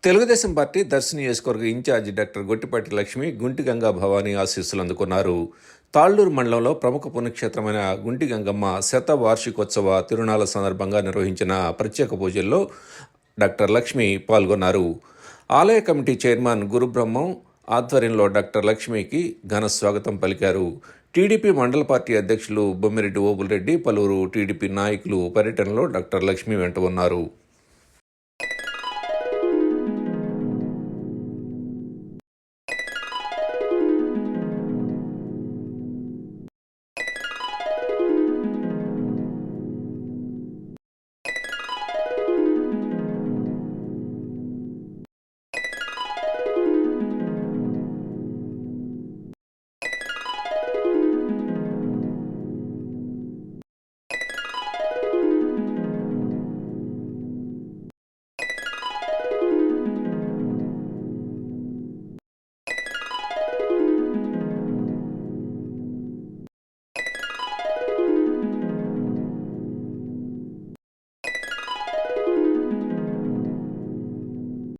Telugu Desam party Darsi నియోజకవర్గ incharge doctor Gottipati Lakshmi Gunti Ganga Bhavani ఆశీస్సులు అందుకున్నారు. తాళ్లూరు మండలంలో ప్రముఖ పుణ్యక్షేత్రమైన గుంటి గంగమ్మ శత వార్షికోత్సవ తిరునాళ్ల సందర్భంగా నిర్వహించిన ప్రత్యేక పూజల్లో డాక్టర్ లక్ష్మి పాల్గొన్నారు. ఆలయ కమిటీ చైర్మన్ గురుబ్రహ్మం ఆధ్వర్యంలో డాక్టర్ లక్ష్మికి ఘన స్వాగతం పలికారు. టీడీపీ మండల పార్టీ అధ్యక్షులు బొమ్మిరెడ్డి ఓబుల్రెడ్డి, పలువురు టీడీపీ నాయకులు పర్యటనలో డాక్టర్ లక్ష్మి వెంట ఉన్నారు.